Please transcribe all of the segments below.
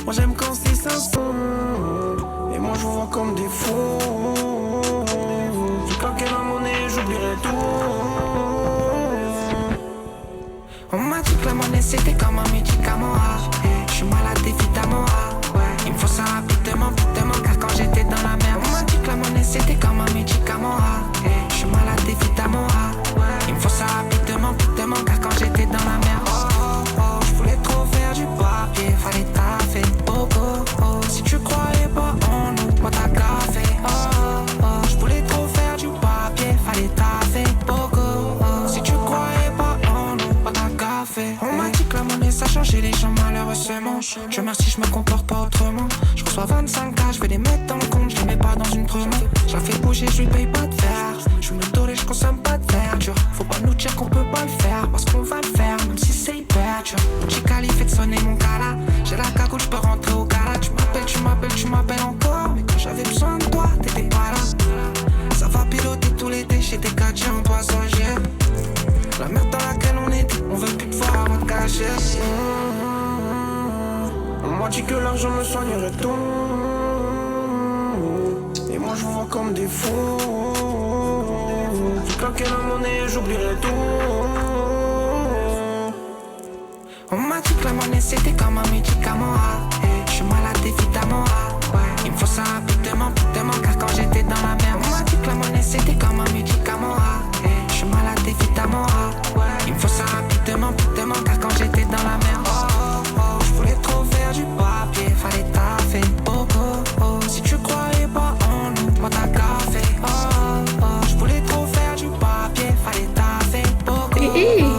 Moi j'aime quand c'est sincère. Et moi je vous vois comme des fous. Je claquais la monnaie, j'oublierai tout. On m'a dit que la monnaie c'était comme un médicament. Je suis malade évidemment. Il me faut ça rapidement, car quand j'étais dans la merde. On m'a dit que la monnaie c'était comme un médicament. Je suis malade évidemment. Il me faut ça rapidement, car quand j'étais dans la merde. Je voulais trop faire du papier, fallait taffer. Si tu croyais pas en nous, moi t'as gaffé. Je voulais trop faire du papier, fallait taffer. Si tu croyais pas en nous, moi t'as gaffé. On m'a dit que la monnaie ça changeait les gens malheureusement. Je merci, je me comporte pas autrement. Je reçois 25K, je vais les mettre dans le compte, je les mets pas dans une promo. Je la fais bouger, je lui paye pas de verre. Je suis le je consomme pas de verdure. Faut pas nous dire qu'on peut pas le faire, parce qu'on va le faire, même si c'est hyper dur. Mon Chicali fait sonner mon gala. J'ai la cagoule, je peux rentrer au garage. Tu m'appelles encore. Mais quand j'avais besoin de toi, t'étais pas là. Ça va piloter tout l'été, j'ai des gadgets en passager. La merde dans laquelle on était, on veut plus te voir avant de cacher. On m'a dit que l'argent me soignerait tout. Et moi je vous vois comme des fous. Je claquais la monnaie, j'oublierai tout. On m'a dit que la monnaie c'était comme un médicament. Je suis malade évidemment. Il me faut ça rapidement, car quand j'étais dans la merde. On m'a dit que la monnaie c'était comme un médicament. Je suis malade évidemment. Il me faut ça rapidement, car quand j'étais dans la merde. Je voulais trop faire du papier, fallait taffer. Si tu croyais pas en nous, moi t'as gaffé. Je voulais trop faire du papier, fallait taffer.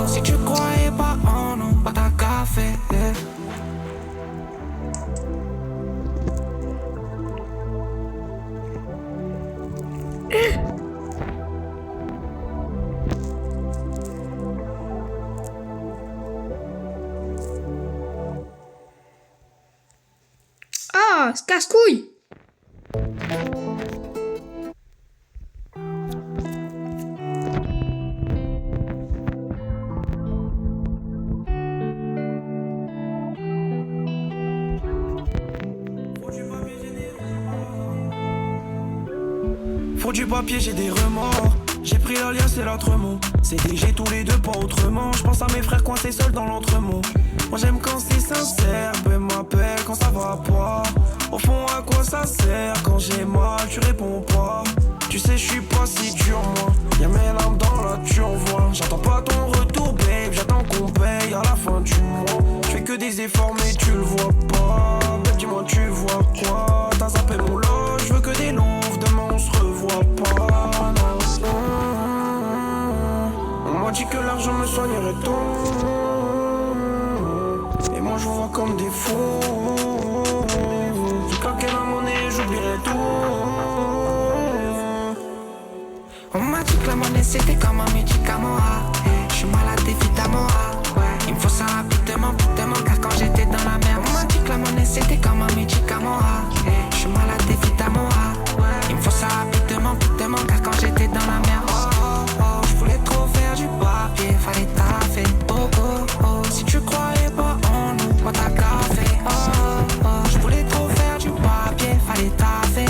Si tu croyais pas en nous, moi t'as gaffé. Ah, c'est casse-couille. Faut du papier, j'ai des remords. J'ai pris l'alias et l'autrement. C'est DG tous les deux, pas autrement. Je pense à mes frères coincés seuls dans l'entremont. Moi j'aime quand c'est sincère. Ben m'appelle quand ça va pas. Au fond à quoi ça sert? Quand j'ai mal tu réponds pas. Tu sais je suis pas si dur moi. Y'a mes larmes dans la turvoie. J'attends pas ton retour babe. J'attends qu'on paye à la fin du mois. Je fais que des efforts mais tu le vois pas. Babe dis-moi tu vois quoi? T'as zappé mon lot. Je veux que des louves. Demain on se revoit pas. On m'a dit que l'argent me soignerait tout. Et moi je vous vois comme des fous. Je claquais la monnaie, j'oublierai tout. On m'a dit que la monnaie c'était comme un médicament. Je suis malade évidemment. Il me faut ça rapidement, car quand j'étais dans la merde. On m'a dit que la monnaie c'était comme un médicament. Je suis malade évidemment. Il me faut ça rapidement, car quand j'étais dans la merde. Je voulais trop faire du papier, fallait taffer. Si tu croyais pas en nous, moi t'as gaffé. Je voulais trop faire du papier, fallait taffer.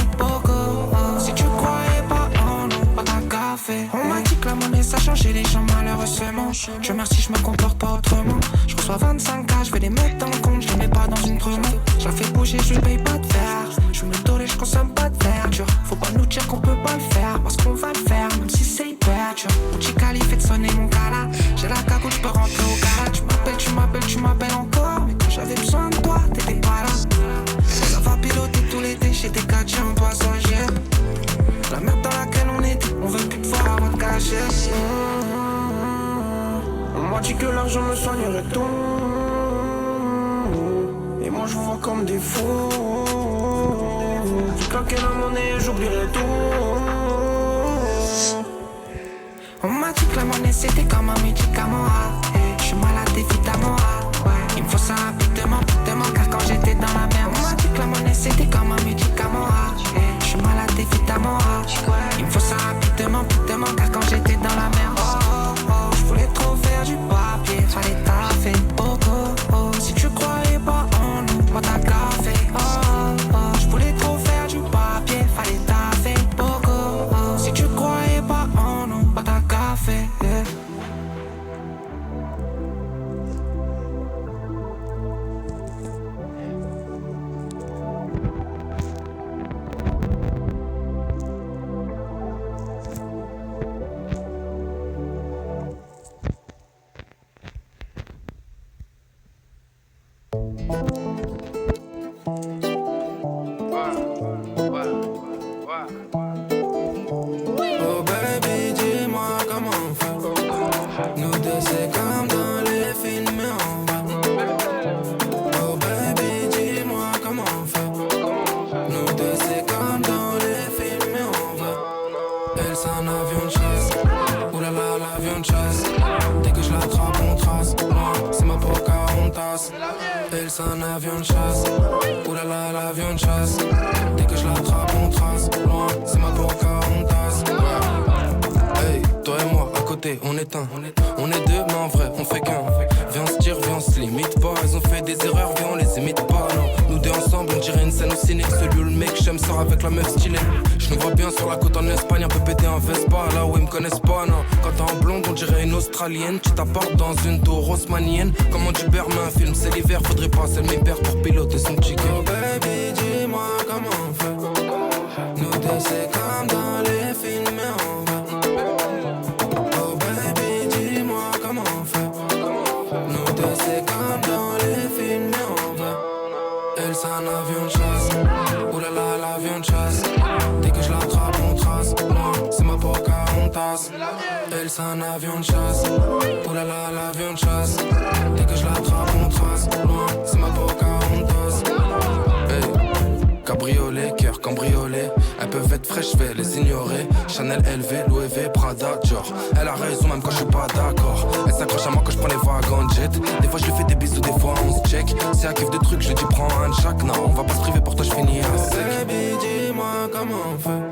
Si tu croyais pas en nous, moi t'as gaffé. On m'a dit que la monnaie ça changeait les gens malheureusement. Je merci, je me comporte pas autrement. Je reçois 25K, je vais les mettre dans le compte, je les mets pas dans une promo. Je la fais bouger, je lui paye pas de verre. Je me tolère, je consomme pas de verdure. Faut pas nous dire qu'on peut pas le faire, parce qu'on va le faire, même si c'est hyper dur. Mon Chicali fait sonner mon gala. J'ai la cagoule, je peux rentrer au garage. Tu m'appelles encore. Mais quand j'avais besoin de toi, t'étais pas là. Ça va piloter tout l'été, j'ai des gadgets en passager. La merde dans laquelle on était, on veut plus te voir avant de cacher. On m'a dit que l'argent me soignerait tout. Et moi je vous vois comme des fous. Je claquais la monnaie, j'oublierai tout. On m'a dit que la monnaie c'était comme un médicament. Je suis malade évidemment. Il me faut ça rapidement, car quand j'étais dans la merde. On m'a dit que la monnaie c'était comme un médicament. Je suis malade évidemment. Il me faut ça rapidement, car quand j'étais dans la merde. Je voulais trop faire du papier, fallait taffer. Si tu croyais pas en nous, moi t'as gaffé. un avion de chasse. Oulala, l'avion de chasse. Dès que je l'attrape, on trace. Loin, c'est ma Pocahontas. Hey, toi et moi, à côté, on est un. On est deux, mais en vrai, on fait qu'un. Viens, on se tire, viens, on se limite pas. Ils ont fait des erreurs, viens, on les imite pas. Non, nous deux ensemble, on dirait une scène au ciné. Celui où le mec j'aime sort avec la meuf stylée. Je nous vois bien sur la côte en Espagne, un peu pété en Vespa. Là où ils me connaissent pas, non. Quand t'es en blonde, on dirait une Australienne. Tu t'apportes dans une tour haussmannienne. Comme on dit, mais un film, c'est l'hiver. Faudrait passer le père pour piloter son chicken. Oh baby, dis-moi comment on fait. Nous deux, c'est comme dans les films, mais on va. Oh baby, dis-moi comment on fait. Nous deux, c'est comme dans les films, mais on va. Elle, c'est un avion de chasse. Oulala, l'avion de chasse. Dès que je l'attrape, on trace. Loin, c'est ma Pocahontas. Elle, c'est un avion de chasse. Oulala, l'avion de chasse. Dès que je l'attrape, on trace. Loin, c'est ma Pocahontas. Hey, cabriolet, cœur cambriolé. Elles peuvent être fraîches, je vais les ignorer. Chanel, LV, Louis V, Prada, Dior. Elle a raison même quand je suis pas d'accord. Elle s'accroche à moi quand je prends les vagues en jet. Des fois je lui fais des bisous, des fois on se check. Si elle kiffe de trucs, je lui dis prends un de chaque. Non, on va pas se priver, pour toi je finis à sec. Baby, dis-moi comment on fait.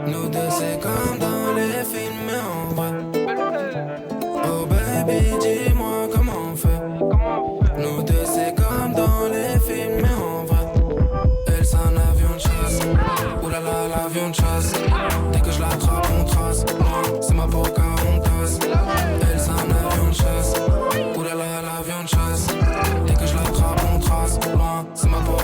Nous deux c'est comme dans les films, mais en vrai. Oh baby, dis-moi comment on fait. Nous deux c'est comme dans les films, mais en vrai. Elle c'est un avion de chasse. Oulala, l'avion de chasse. Dès que je l'attrape, on trace. Loin, c'est ma Pocahontas. Elle c'est un avion de chasse. Oulala, l'avion de chasse. Dès que je l'attrape, on trace. Loin, c'est ma Pocahontas.